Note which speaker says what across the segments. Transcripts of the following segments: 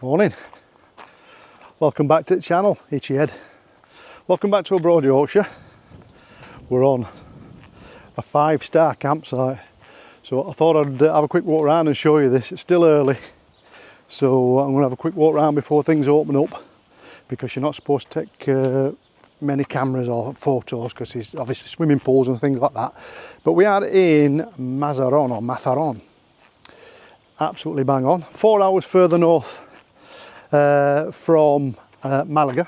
Speaker 1: Morning. Welcome back to the channel, Itchy Head. Welcome back to Abroad Yorkshire. We're on a 5-star campsite. So I thought I'd have a quick walk around and show you this. It's still early. So I'm going to have a quick walk around before things open up, because you're not supposed to take many cameras or photos because there's obviously swimming pools and things like that. But we are in Mazarron. Absolutely bang on. 4 hours further north from Malaga.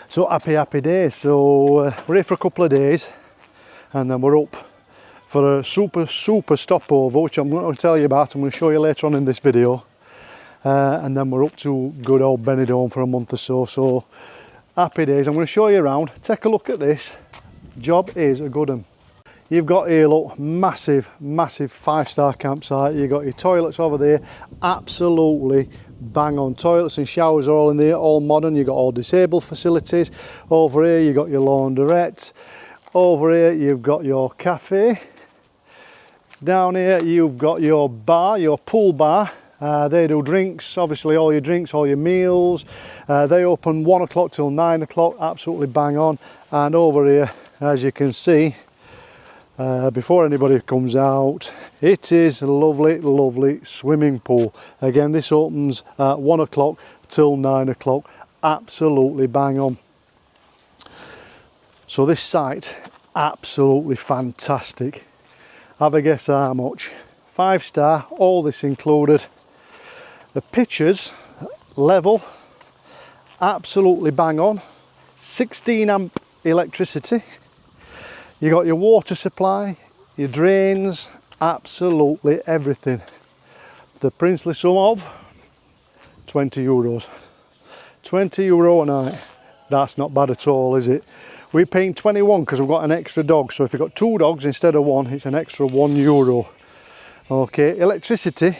Speaker 1: So happy days. So we're here for a couple of days and then we're up for a super stopover, which I'm going to tell you about. I'm going to show you later on in this video. And then we're up to good old Benidorm for a month or so. So happy days. I'm going to show you around. Take a look at this. Job is a good one. You've got here, look, massive 5-star campsite. You've got your toilets over there, absolutely bang on. Toilets and showers are all in there, all modern. You've got all disabled facilities. Over here you've got your laundrette. Over here you've got your cafe. Down here you've got your bar, your pool bar. They do drinks, obviously all your drinks, all your meals. They open 1 o'clock till 9 o'clock, absolutely bang on. And over here, as you can see, before anybody comes out, it is a lovely swimming pool. Again, this opens at 1 o'clock till 9 o'clock, absolutely bang on. So this site, absolutely fantastic. Have a guess how much? 5-star, all this included. The pitches, level, absolutely bang on. 16 amp electricity. You got your water supply, your drains, absolutely everything. The princely sum of €20. €20 a night. That's not bad at all, is it? We're paying 21 because we've got an extra dog. So if you've got 2 dogs instead of 1, it's an extra €1. Okay, electricity,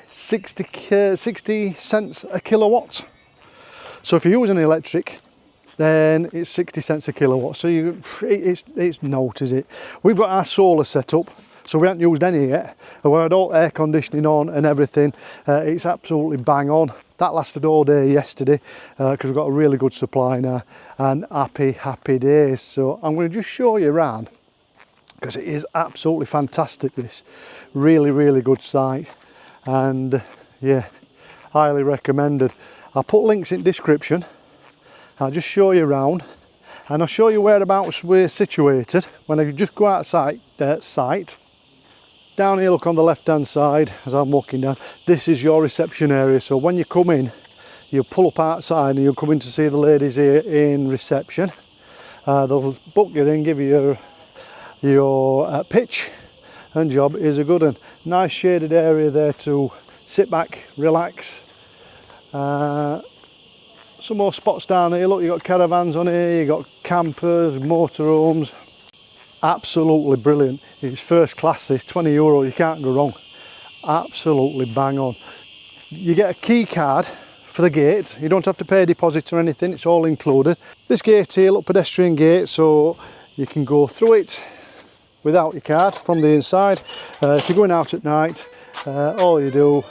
Speaker 1: 60 cents a kilowatt. So if you're using electric, then it's 60 cents a kilowatt. So it's note, is it? We've got our solar set up, so we haven't used any yet. We had all air conditioning on and everything. It's absolutely bang on. That lasted all day yesterday because we've got a really good supply now, and happy days. So I'm going to just show you around because it is absolutely fantastic. This really good site, and yeah, highly recommended. I'll put links in the description. I'll just show you around and I'll show you whereabouts we're situated. When I just go outside site, down here, look on the left hand side as I'm walking down, this is your reception area. So when you come in, you'll pull up outside and you'll come in to see the ladies here in reception. They'll book you in, give you your pitch, and job is a good one. Nice shaded area there to sit back, relax. Some more spots down here. Look, you've got caravans on here, you've got campers, motorhomes. Absolutely brilliant. It's first class, this, €20, you can't go wrong. Absolutely bang on. You get a key card for the gate. You don't have to pay a deposit or anything, it's all included. This gate here, look, pedestrian gate, so you can go through it without your card from the inside. If you're going out at night, all you do,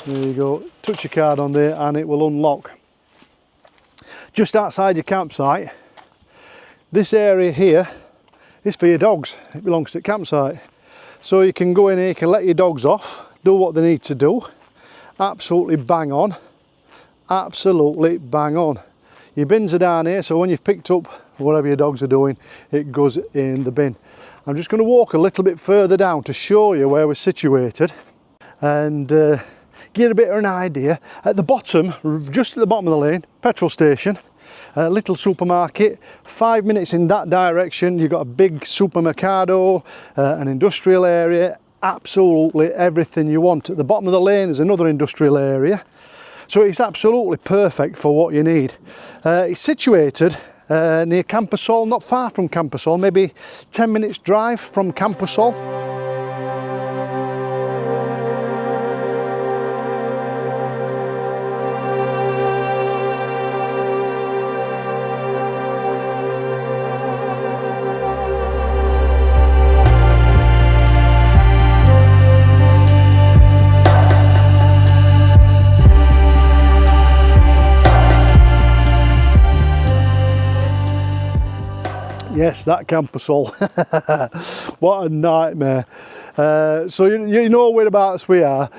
Speaker 1: there you go, touch your card on there and it will unlock. Just outside your campsite, this area here is for your dogs. It belongs to the campsite. So you can go in here, you can let your dogs off, do what they need to do. Absolutely bang on. Absolutely bang on. Your bins are down here, so when you've picked up whatever your dogs are doing, it goes in the bin. I'm just going to walk a little bit further down to show you where we're situated and get a bit of an idea. At the bottom, just at the bottom of the lane, petrol station, a little supermarket. 5 minutes in that direction, you've got a big supermercado, an industrial area, absolutely everything you want. At the bottom of the lane is another industrial area. So it's absolutely perfect for what you need. It's situated near Camper Mazarron, not far from Camper Mazarron, maybe 10 minutes drive from Camper Mazarron. Yes, that camper soul. What a nightmare. So you know whereabouts we are.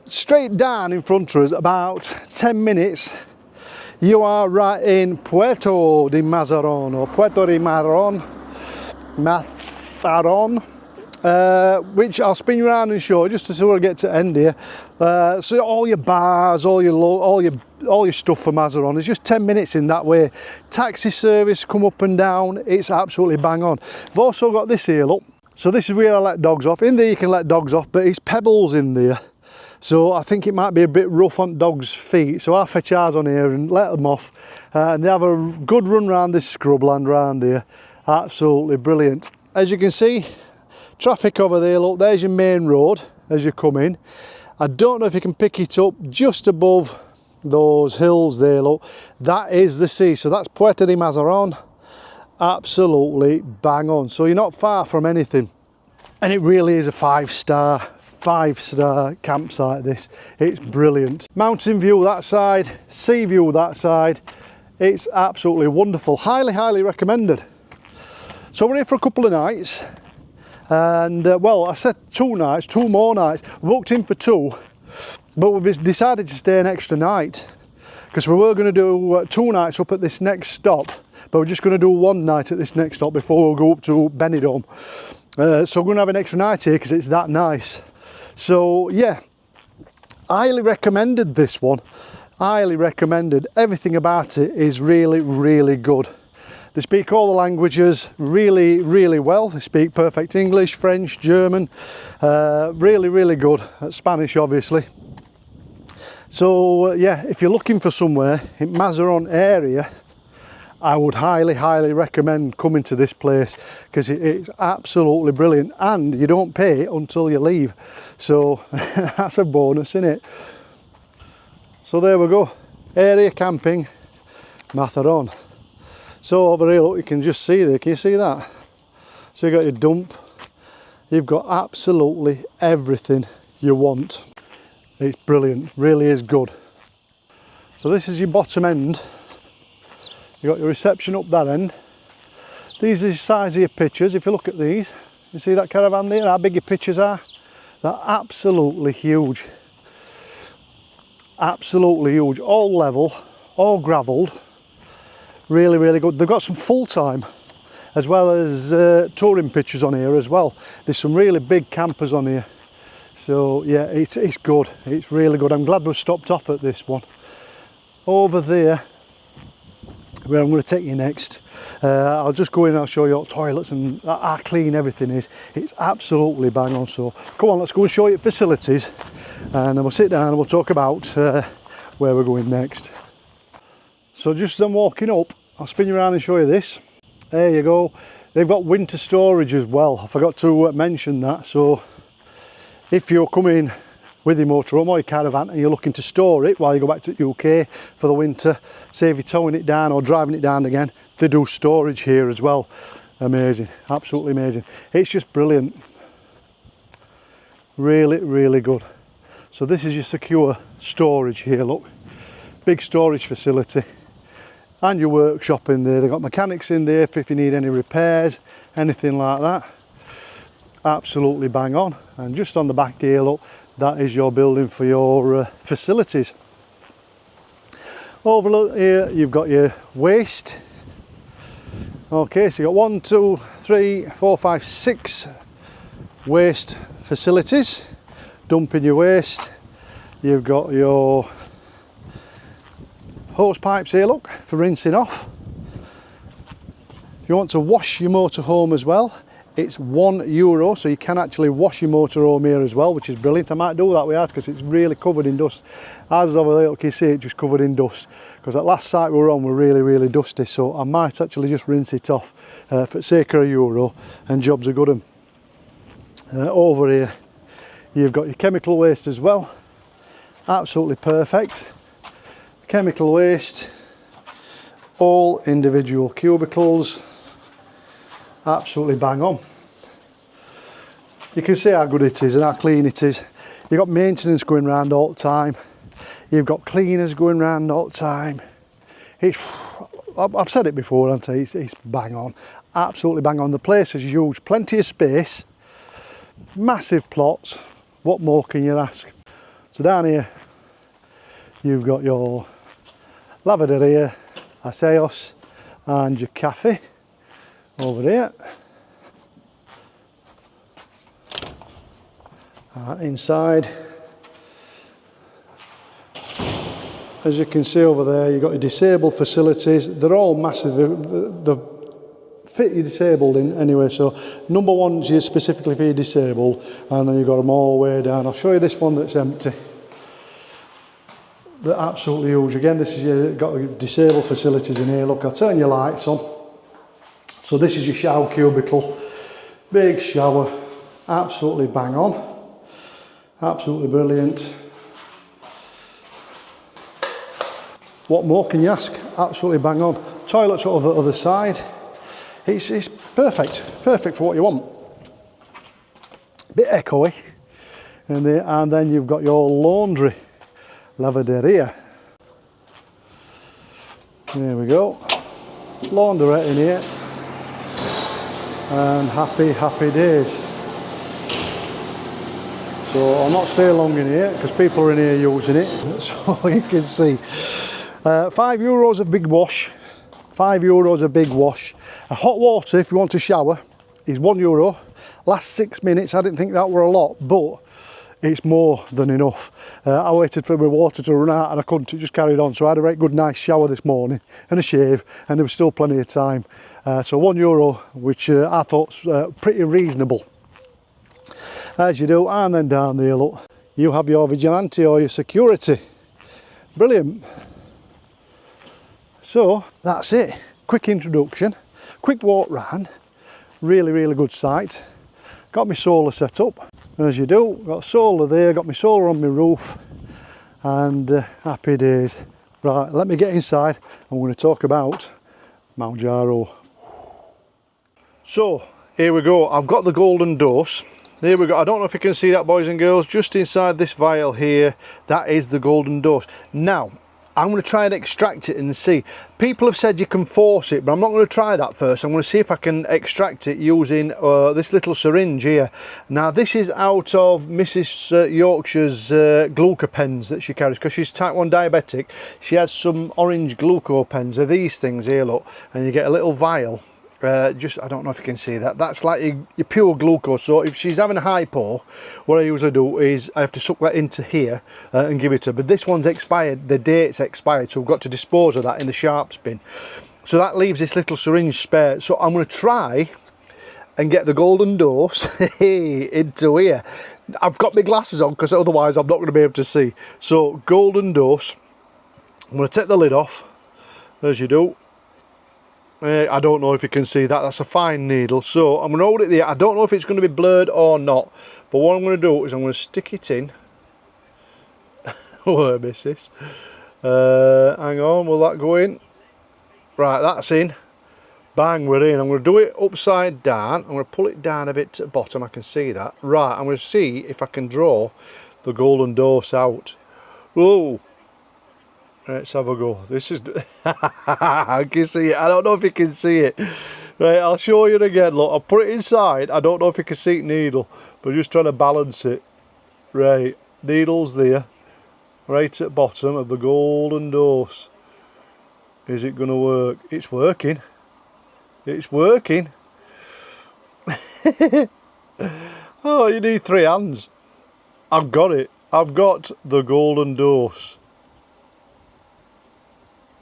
Speaker 1: Straight down in front of us, about 10 minutes, you are right in Puerto de Mazarron, or Puerto de Mazarron, which I'll spin you around and show just to sort of get to end here. So all your bars, all your stuff for Mazarron is just 10 minutes in that way. Taxi service come up and down, it's absolutely bang on. I've also got this here, look. So this is where I let dogs off. In there you can let dogs off, but it's pebbles in there. So I think it might be a bit rough on dogs' feet. So I fetch ours on here and let them off. And they have a good run around this scrubland round here. Absolutely brilliant. As you can see, traffic over there, look, there's your main road as you come in. I don't know if you can pick it up just above those hills there, look. That is the sea, so that's Puerto de Mazarron. Absolutely bang on. So you're not far from anything. And it really is a five-star campsite, this. It's brilliant. Mountain view that side, sea view that side. It's absolutely wonderful. Highly recommended. So we're here for a couple of nights. And well, I said 2 nights, 2 more nights. We booked in for 2, but we've decided to stay an extra night because we were going to do 2 nights up at this next stop, but we're just going to do 1 night at this next stop before we go up to Benidorm. So we're going to have an extra night here because it's that nice. So yeah, highly recommended this one. Highly recommended. Everything about it is really good. They speak all the languages really well. They speak perfect English, French, German, really good at Spanish, obviously. So yeah, if you're looking for somewhere in Mazarron area, I would highly recommend coming to this place because it's absolutely brilliant, and you don't pay until you leave. So that's a bonus, isn't it? So there we go, area camping, Mazarron. So over here, look, you can just see there, can you see that? So you've got your dump, you've got absolutely everything you want. It's brilliant, really is good. So this is your bottom end. You've got your reception up that end. These are the size of your pictures. If you look at these, you see that caravan there, how big your pictures are? They're absolutely huge. Absolutely huge, all level, all gravelled. Really good. They've got some full-time as well as touring pictures on here as well. There's some really big campers on here. So yeah, it's good. It's really good. I'm glad we've stopped off at this one. Over there, where I'm going to take you next, I'll just go in and I'll show you what toilets and how clean everything is. It's absolutely bang on. So come on, let's go and show you facilities, and then we'll sit down and we'll talk about where we're going next. So just as I'm walking up, I'll spin you around and show you this. There you go. They've got winter storage as well. I forgot to mention that. So if you're coming with your motorhome or your caravan and you're looking to store it while you go back to the UK for the winter, say if you're towing it down or driving it down again, they do storage here as well. Amazing, absolutely amazing. It's just brilliant. Really good. So this is your secure storage here, look. Big storage facility. And your workshop in there. They've got mechanics in there if you need any repairs, anything like that. Absolutely bang on. And just on the back here, look, that is your building for your facilities. Over here, you've got your waste. Okay, so you've got 1, 2, 3, 4, 5, 6 waste facilities. Dumping your waste. You've got your hose pipes here, look, for rinsing off. If you want to wash your motorhome as well, it's €1, so you can actually wash your motorhome here as well, which is brilliant. I might do that with ours because it's really covered in dust. Ours is over there, look, you see it just covered in dust, because that last site we were on were really dusty, so I might actually just rinse it off for the sake of €1, and jobs are good. Over here, you've got your chemical waste as well. Absolutely perfect. Chemical waste, all individual cubicles, absolutely bang on. You can see how good it is and how clean it is. You've got maintenance going around all the time. You've got cleaners going around all the time. It's I've said it before, haven't I? It's bang on, absolutely bang on. The place is huge, plenty of space, massive plots. What more can you ask? So down here, you've got your lavanderia, aseos, and your cafe over here. Inside, as you can see over there, you've got your disabled facilities. They're all massive. They fit you disabled in anyway. So number one's here specifically for you disabled, and then you've got them all the way down. I'll show you this one that's empty. They're absolutely huge. Again, this is your got your disabled facilities in here. Look, I'll turn your lights on. So this is your shower cubicle. Big shower, absolutely bang on. Absolutely brilliant. What more can you ask? Absolutely bang on. Toilets over the other side. It's perfect. Perfect for what you want. Bit echoey. And then you've got your laundry. Lavanderia. There we go. Laundrette in here. And happy days. So I'll not stay long in here because people are in here using it. So you can see. €5 a big wash. €5 a big wash. A hot water, if you want to shower, is €1. Last 6 minutes, I didn't think that were a lot, but it's more than enough. I waited for my water to run out and I couldn't, it just carried on. So I had a very good nice shower this morning and a shave, and there was still plenty of time. So €1, which I thought's pretty reasonable. As you do, and then down there, look, you have your vigilante or your security. Brilliant. So that's it. Quick introduction, quick walk round. Really good site. Got my solar set up, as you do. Got solar there, got my solar on my roof, and happy days. Right, let me get inside. I'm going to talk about Mounjaro. So here we go. I've got the golden dose. There we go. I don't know if you can see that, boys and girls, just inside this vial here, that is the golden dose. Now, I'm going to try and extract it and see. People have said you can force it, but I'm not going to try that first. I'm going to see if I can extract it using this little syringe here. Now, this is out of Mrs. Yorkshire's glucopens that she carries, because she's type 1 diabetic. She has some orange glucopens. They're these things here, look, and you get a little vial. I don't know if you can see that. That's like your pure glucose. So if she's having a hypo, what I usually do is I have to suck that into here and give it to her. But this one's expired. The date's expired, so we've got to dispose of that in the sharps bin. So that leaves this little syringe spare. So I'm going to try and get the golden dose into here. I've got my glasses on because otherwise I'm not going to be able to see. So golden dose. I'm going to take the lid off, as you do. I don't know if you can see that. That's a fine needle. So I'm going to hold it there. I don't know if it's going to be blurred or not. But what I'm going to do is I'm going to stick it in. Oh, I miss this. Hang on, will that go in? Right, that's in. Bang, we're in. I'm going to do it upside down. I'm going to pull it down a bit to the bottom. I can see that. Right, I'm going to see if I can draw the golden dose out. Whoa. Let's have a go. This is... I can see it. I don't know if you can see it. Right, I'll show you again. Look, I'll put it inside. I don't know if you can see the needle, but I'm just trying to balance it. Right, needle's there. Right at the bottom of the golden dose. Is it going to work? It's working. It's working. Oh, you need 3 hands. I've got it. I've got the golden dose.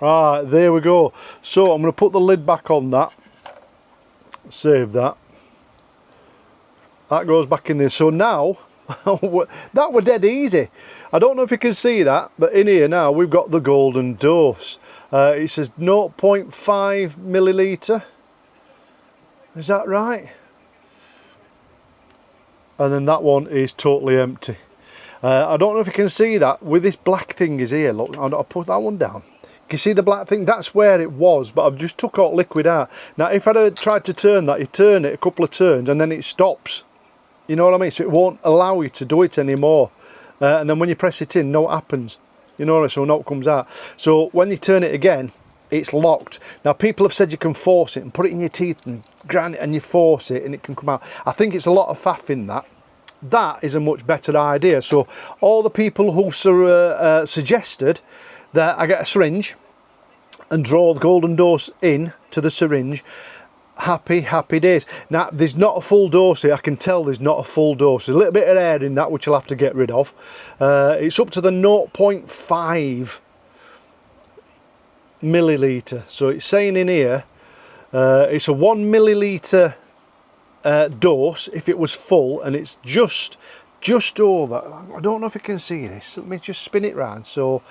Speaker 1: Right, there we go. So I'm going to put the lid back on that. Save that. That goes back in there. So now, that were dead easy. I don't know if you can see that, but in here now we've got the golden dose. It says 0.5 milliliter. Is that right? And then that one is totally empty. I don't know if you can see that with this black thing is here. Look, I'll put that one down. You see the black thing? That's where it was, but I've just took all liquid out. Now, if I'd have tried to turn that, you turn it a couple of turns and then it stops. You know what I mean? So it won't allow you to do it anymore. And then when you press it in, no it happens. You know what I mean? So no it comes out. So when you turn it again, it's locked. Now people have said you can force it and put it in your teeth and grind it and you force it and it can come out. I think it's a lot of faff in that. That is a much better idea. So all the people who suggested that I get a syringe and draw the golden dose in to the syringe, happy days. Now there's not a full dose here. I can tell there's not a full dose. There's a little bit of air in that which I'll have to get rid of. It's up to the 0.5 milliliter. So it's saying in here it's a 1 milliliter dose if it was full, and it's just over. I don't know if you can see this. Let me just spin it round. So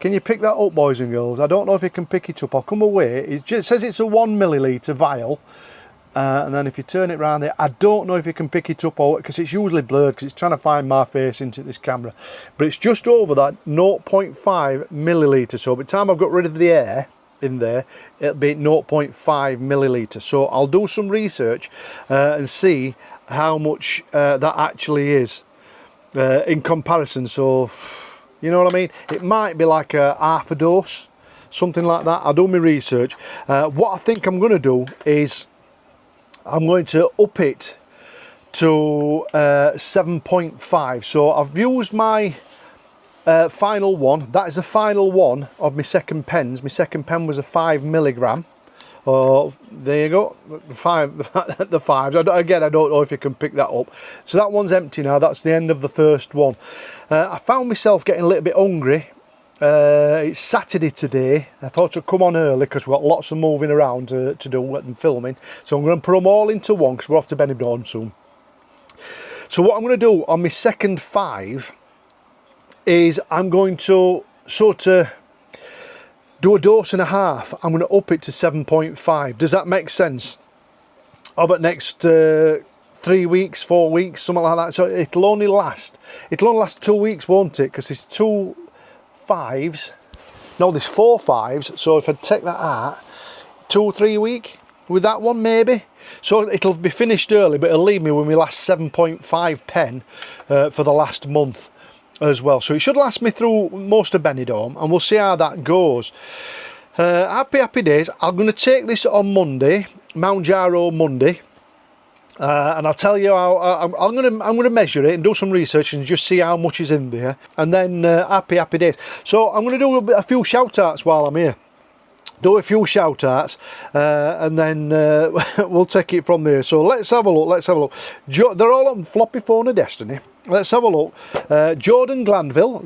Speaker 1: can you pick that up, boys and girls? I don't know if you can pick it up. I'll come away. It just says it's a 1 milliliter vial, and then if you turn it round there, I don't know if you can pick it up, or because it's usually blurred because it's trying to find my face into this camera, but it's just over that 0.5 milliliter. So by the time I've got rid of the air in there, it'll be 0.5 milliliter. So I'll do some research and see how much that actually is in comparison. So you know what I mean? It might be like a half a dose, something like that. I'll do my research. What I think I'm going to do is I'm going to up it to 7.5. So I've used my final one. That is the final one of my second pens. My second pen was a 5 milligram. Oh, there you go, the fives. Again, I don't know if you can pick that up. So that one's empty now. That's the end of the first one. I found myself getting a little bit hungry. It's Saturday today. I thought I'd come on early because we've got lots of moving around to do and filming. So I'm going to put them all into one because we're off to Benidorm soon. So what I'm going to do on my second 5 is I'm going to sort of do a dose and a half. I'm going to up it to 7.5. Does that make sense? Over the next 3 weeks, 4 weeks, something like that. So it'll only last 2 weeks, won't it? Because there's 2 5s. No, there's 4 5s. So if I take that out, 2 or 3 weeks with that one maybe. So it'll be finished early, but it'll leave me with my last 7.5 pen for the last month as well. So it should last me through most of Benidorm, and we'll see how that goes. Happy days. I'm going to take this on Monday, Mounjaro Monday, and I'll tell you how I'm going to measure it and do some research and just see how much is in there, and then happy days. So I'm going to do a few shout outs while I'm here. Do a few shout outs and then we'll take it from there. So let's have a look. They're all on floppy phone of destiny. Let's have a look. Jordan Glanville,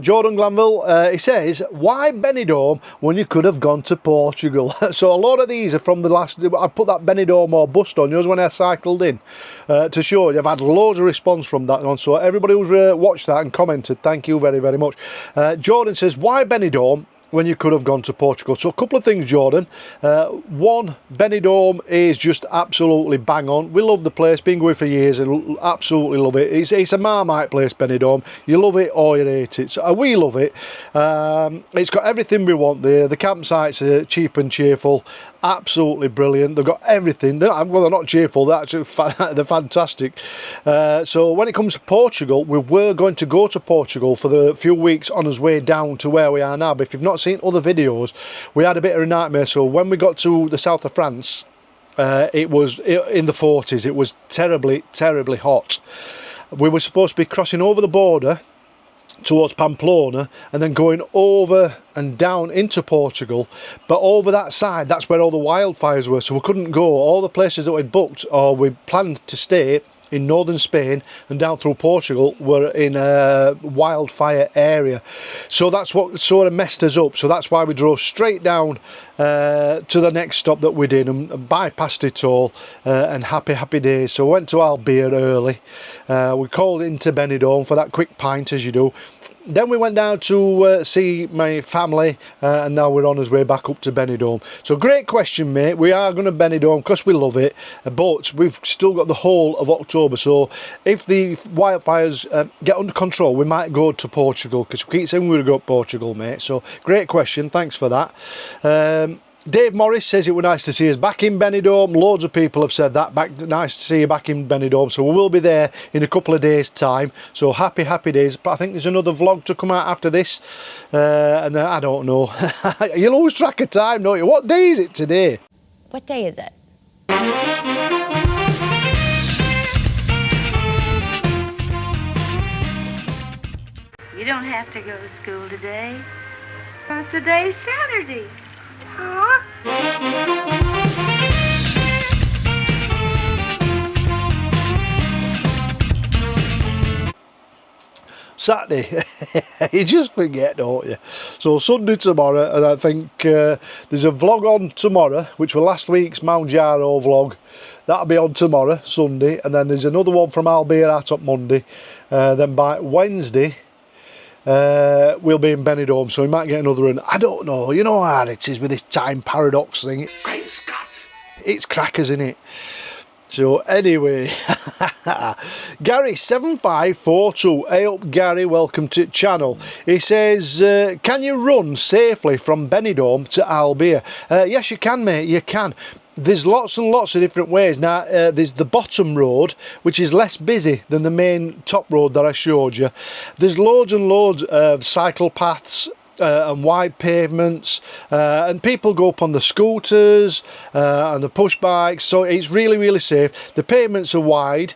Speaker 1: he says, why Benidorm when you could have gone to Portugal? So a lot of these are from the last, I put that Benidorm or bust on yours when I cycled in to show you. I've had loads of response from that one. So everybody who's watched that and commented, thank you very, very much. Jordan says, why Benidorm when you could have gone to Portugal? So a couple of things, Jordan. One, Benidorm is just absolutely bang on. We love the place, been going for years and absolutely love it. It's a Marmite place, Benidorm. You love it or you hate it. So we love it. It's got everything we want there. The campsites are cheap and cheerful. Absolutely brilliant. They've got everything. Well, they're not cheerful, they're fantastic. So when it comes to Portugal, we were going to go to Portugal for the few weeks on our way down to where we are now. But if you've not seen other videos, we had a bit of a nightmare. So when we got to the south of France, it was in the 40s. It was terribly hot. We were supposed to be crossing over the border towards Pamplona and then going over and down into Portugal, but over that side, that's where all the wildfires were, so we couldn't go. All the places that we'd booked or we planned to stay in northern Spain and down through Portugal were in a wildfire area, so that's what sort of messed us up. So that's why we drove straight down to the next stop that we did and bypassed it all, and happy days. So we went to Albia early, we called into Benidorm for that quick pint as you do. Then we went down to see my family, and now we're on our way back up to Benidorm. So great question, mate. We are going to Benidorm because we love it, but we've still got the whole of October. So if the wildfires get under control, we might go to Portugal, because we keep saying we're going to go to Portugal, mate. So great question. Thanks for that. Dave Morris says it was nice to see us back in Benidorm. Loads of people have said that. Nice to see you back in Benidorm. So we will be there in a couple of days' time. So happy days. But I think there's another vlog to come out after this. And then, I don't know. You lose track of time, don't you? What day is it today?
Speaker 2: What day is it?
Speaker 3: You don't have to go to school today. Today's Saturday. Huh?
Speaker 1: Saturday. You just forget, don't you? So Sunday tomorrow, and I think there's a vlog on tomorrow, which was last week's Mounjaro vlog. That'll be on tomorrow, Sunday, and then there's another one from Albania out on Monday. Then by Wednesday, we'll be in Benidorm, so we might get another one. I don't know, you know how it is with this time paradox thing. Great Scott! It's crackers, isn't it? So anyway, Gary 7542, hey up Gary, welcome to the channel. He says, can you run safely from Benidorm to Albania? Yes you can, mate, you can. There's lots and lots of different ways. Now there's the bottom road, which is less busy than the main top road that I showed you. There's loads and loads of cycle paths and wide pavements, and people go up on the scooters and the push bikes, so it's really safe. The pavements are wide,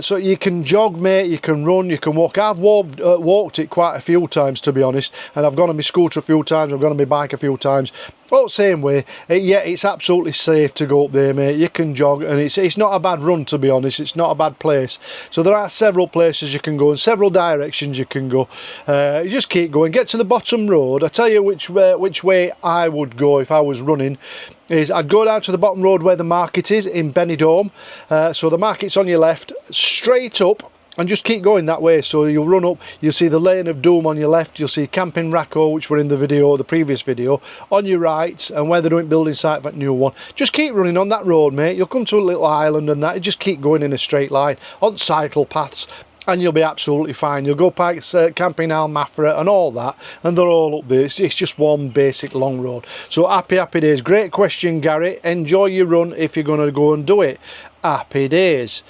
Speaker 1: so you can jog, mate, you can run, you can walk. I've walked it quite a few times, to be honest, and I've gone on my scooter a few times, I've gone on my bike a few times. Well, same way, yeah, it's absolutely safe to go up there, mate. You can jog, and it's not a bad run, to be honest. It's not a bad place. So there are several places you can go, and several directions you can go. You just keep going, get to the bottom road. I tell you which way I would go if I was running. Is I'd go down to the bottom road where the market is in Benidorm. So the market's on your left, straight up, and just keep going that way. So you'll run up, you'll see the Lane of Doom on your left, you'll see Camper Mazarron, which were in the video, the previous video, on your right, and where they're doing building site for that new one. Just keep running on that road, mate. You'll come to a little island and that, you just keep going in a straight line on cycle paths, and you'll be absolutely fine. You'll go past Camping Al Mafra and all that, and they're all up there. It's just one basic long road. So happy days. Great question, Gary. Enjoy your run if you're going to go and do it. Happy days.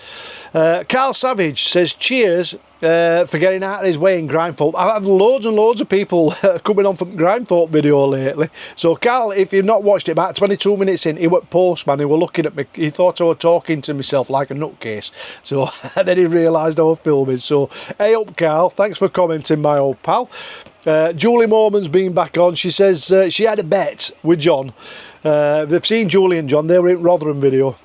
Speaker 1: Carl Savage says, cheers for getting out of his way in Grindthorpe. I've had loads and loads of people coming on from Grindthorpe video lately. So Carl, if you've not watched it, about 22 minutes in, he was postman, he was looking at me, he thought I was talking to myself like a nutcase. So then he realised I was filming. So hey up Carl, thanks for commenting, my old pal. Julie Mormon's been back on. She says she had a bet with John. They've seen Julie and John, they were in Rotherham video.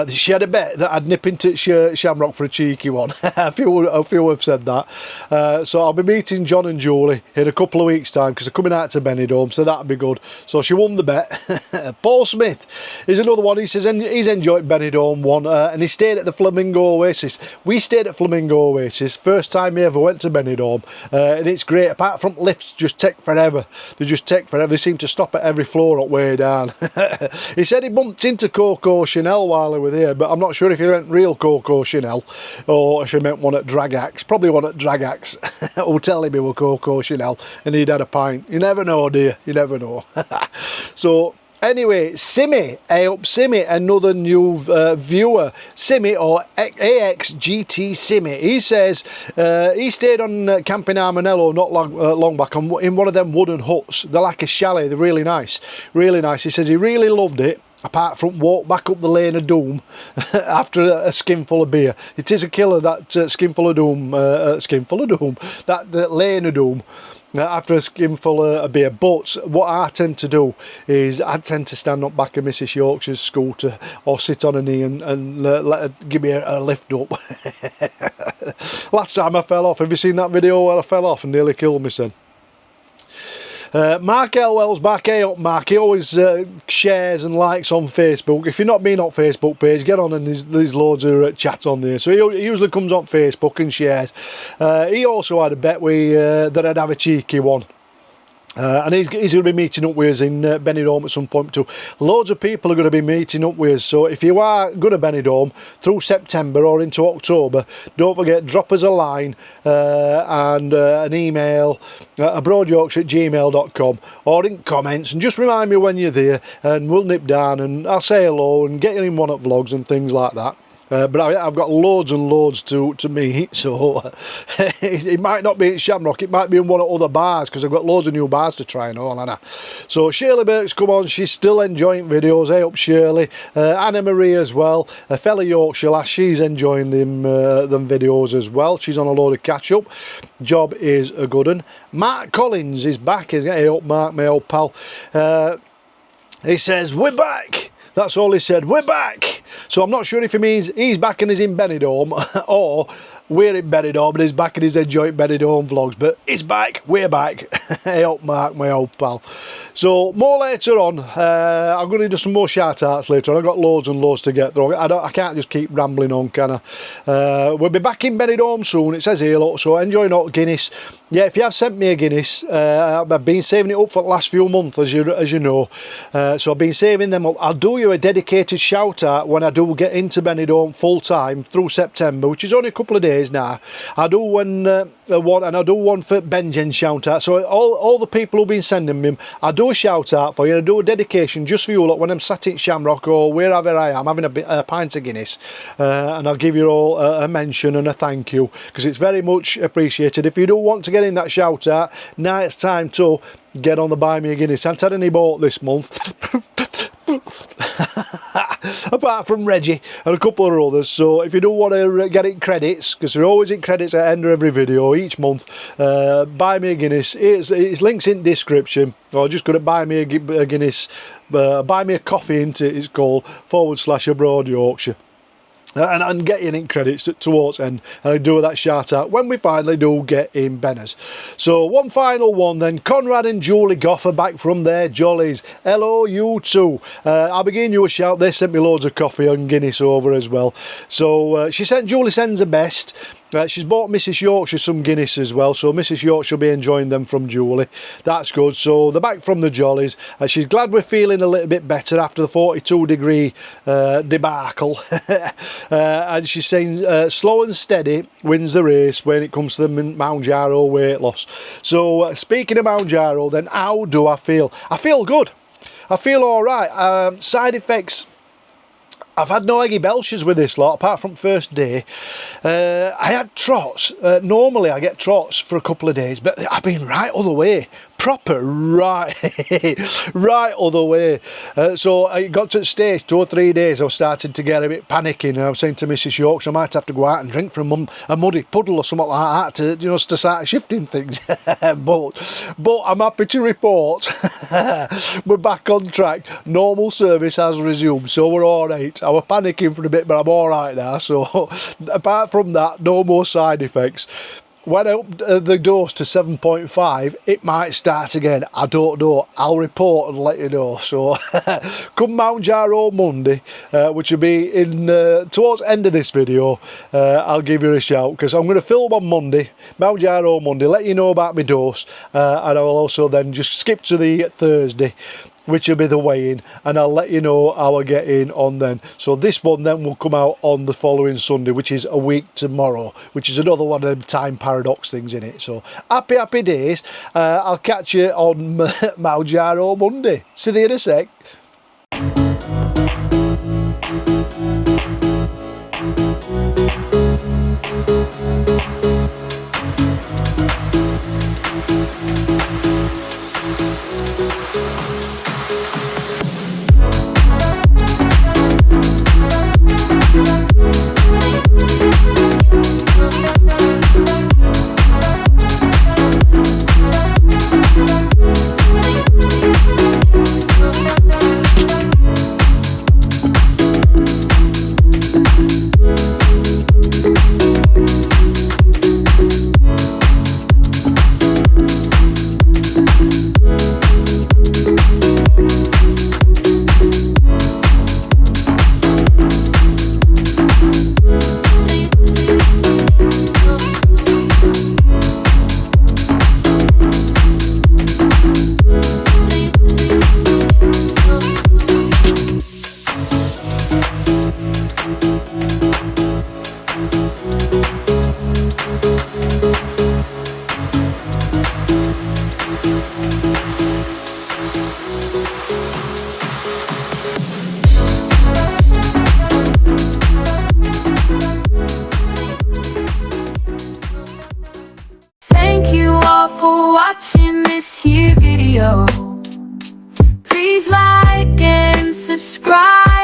Speaker 1: She had a bet that I'd nip into Shamrock for a cheeky one. a few have said that. So I'll be meeting John and Julie in a couple of weeks' time because they're coming out to Benidorm, so that'll be good. So she won the bet. Paul Smith is another one. He says he's enjoyed Benidorm one, and he stayed at the Flamingo Oasis. We stayed at Flamingo Oasis, first time he ever went to Benidorm, and it's great. Apart from lifts, just take forever. They just take forever. They seem to stop at every floor up way down. He said he bumped into Coco Chanel while with here, but I'm not sure if he meant real Coco Chanel or if he meant one at Dragax. Probably one at Dragax. Who'll tell him he was Coco Chanel and he'd had a pint. You never know, dear. You never know. So anyway, Simmy, hey up Simmy, another new viewer. Simmy, or AXGT Simmy, he says he stayed on Camping Armanello not long back in one of them wooden huts. They're like a chalet, they're really nice. Really nice. He says he really loved it. Apart from walk back up the Lane of Doom after a skinful of beer. It is a killer, that skinful of Doom, that Lane of Doom after a skinful of beer. But what I tend to do is I tend to stand up back of Mrs Yorkshire's scooter or sit on a knee and let her give me a lift up. Last time I fell off, have you seen that video where I fell off and nearly killed me, son? Mark Elwell's back. Hey up Mark, he always shares and likes on Facebook. If you're not been on Facebook page, get on, and there's loads of chats on there. So he usually comes on Facebook and shares. He also had a bet that I'd have a cheeky one. And he's going to be meeting up with us in Benidorm at some point too. Loads of people are going to be meeting up with us, so if you are going to Benidorm through September or into October, don't forget, drop us a line and an email, abroadyorkshire@gmail.com, or in comments, and just remind me when you're there, and we'll nip down and I'll say hello and get you in one of vlogs and things like that. But I've got loads and loads to meet, so it might not be at Shamrock, it might be in one of other bars, because I've got loads of new bars to try and all, Anna. So Shirley Burke's come on, she's still enjoying videos. Hey up Shirley. Anna Marie as well, a fellow Yorkshire lass, she's enjoying them videos as well. She's on a load of catch up. Job is a good one. Mark Collins is back. Hey up Mark, my old pal. He says, we're back. That's all he said, we're back. So I'm not sure if he means he's back and he's in Benidorm, or we're in Benidorm and he's back and he's enjoying Benidorm vlogs. But he's back, we're back. Hey up Mark, my old pal. So more later on. I'm going to do some more shout outs later on. I've got loads and loads to get through. I can't just keep rambling on, can I? We'll be back in Benidorm soon. It says here, look, so enjoy not Guinness. Yeah, if you have sent me a Guinness, I've been saving it up for the last few months, as you know. So I've been saving them up. I'll do you a dedicated shout out when I do get into Benidorm full time through September, which is only a couple of days now. I do one, and I do one for Benjen shout out. So all the people who've been sending me, I do a shout out for you. I do a dedication just for you, look, when I'm sat in Shamrock or wherever I am having a pint of Guinness, and I'll give you all a mention and a thank you, because it's very much appreciated. If you do want to get in that shout out, now it's time to get on the Buy Me a Guinness. I've had any bought this month. Apart from Reggie and a couple of others. So if you do want to get in credits, because they're always in credits at the end of every video each month, Buy Me a Guinness, it's links in description, or just go to Buy Me a Guinness, Buy Me a Coffee, it's called, /Abroad Yorkshire. And get you in credits towards end, and I do that shout out when we finally do get in Benners. So one final one then. Conrad and Julie Goff are back from their jollies. Hello you two. I'll be giving you a shout. They sent me loads of coffee and Guinness over as well. So Julie sends her best. She's bought Mrs Yorkshire some Guinness as well, so Mrs Yorkshire will be enjoying them from Julie. That's good. So they're back from the jollies. She's glad we're feeling a little bit better after the 42-degree debacle. And she's saying slow and steady wins the race when it comes to the Mounjaro weight loss. So speaking of Mounjaro, then how do I feel? I feel good. I feel all right. Side effects, I've had no eggy belches with this lot, apart from first day. I had trots. Normally I get trots for a couple of days, but I've been right all the way. Proper right other way. So I got to the stage 2 or 3 days I was starting to get a bit panicking, and I was saying to Mrs Yorkshire I might have to go out and drink from a muddy puddle or something like that to start shifting things. but I'm happy to report we're back on track. Normal service has resumed, so we're alright. I was panicking for a bit, but I'm alright now. So apart from that, no more side effects. When I up the dose to 7.5, it might start again. I don't know. I'll report and let you know. So come Mounjaro Monday, which will be in towards the end of this video, I'll give you a shout, because I'm going to film on Monday, Mounjaro Monday, let you know about my dose, and I'll also then just skip to the Thursday, which will be the weigh-in, and I'll let you know how I get in on then. So this one then will come out on the following Sunday, which is a week tomorrow, which is another one of them time paradox things in it. So happy days. I'll catch you on Mounjaro Monday. See you in a sec.
Speaker 2: subscribe.